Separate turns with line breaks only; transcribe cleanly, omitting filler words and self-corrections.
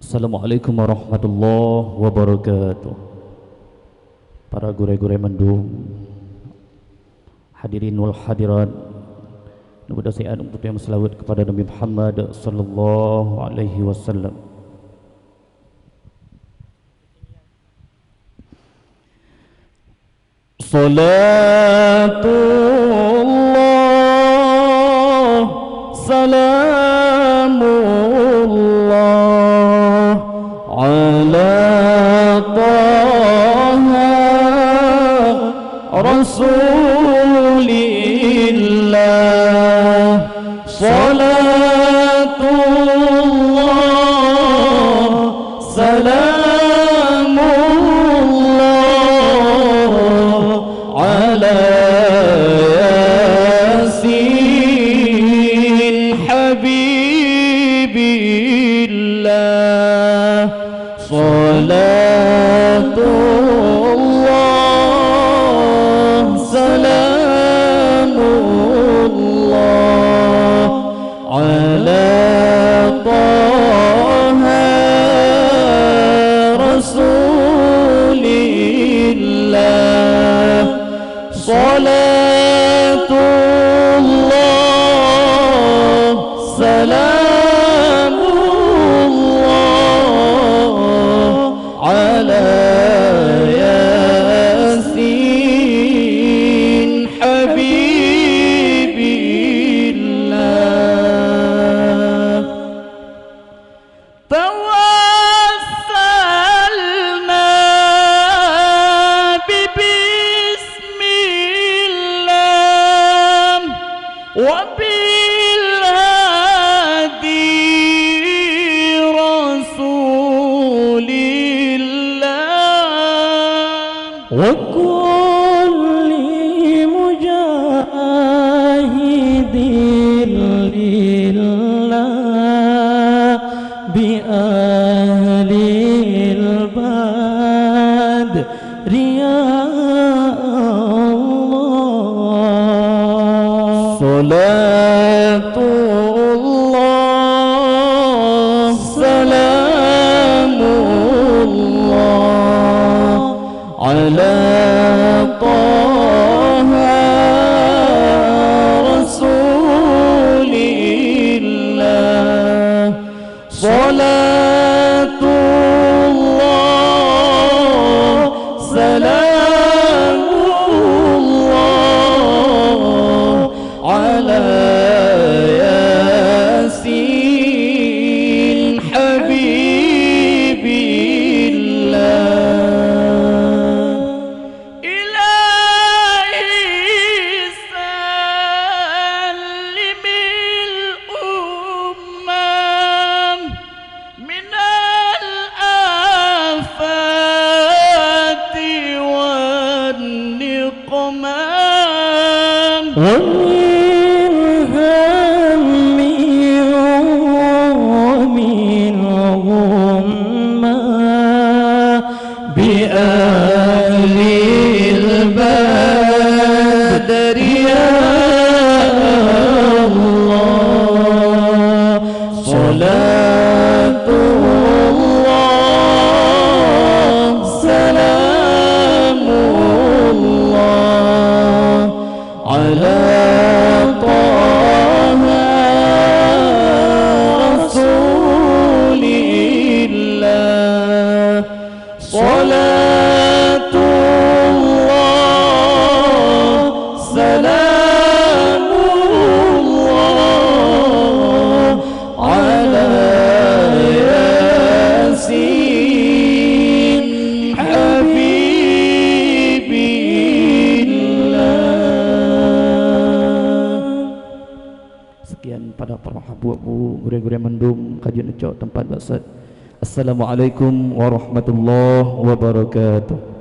Assalamualaikum warahmatullahi wabarakatuh. Para gure-gure mendung, hadirin wal hadirat, nubuda sayan untuk yang selawat kepada Nabi Muhammad sallallahu alaihi wasallam. Salatullah salamullah ala taha rasulillah. Salatullah salamullah ala yasin habibillah. Salatullah salamullah ala taha rasulillah. Salatullah salamullah ala yasin habibillah. Tawassalna bibismillah wa bil hadi rasulillah wa kulli mujahidin lillah bi ahlil badri ya Allah. Salatullah salamullah ala taha rasulillah. Salatullah salamullah ala yasin habibillah. Ilahi sallimil ummah minal afati wan niqmah wa min hammi wa min ghammah bi ahlil badri ya Allah. Salatullah salamullah ala taha rasulillah. Salatullah salamullah ala yasin habibillah. Sekian pada para habu-habu gure-gure mendung kajian ecok tempat basat. Assalamualaikum warahmatullahi wabarakatuh.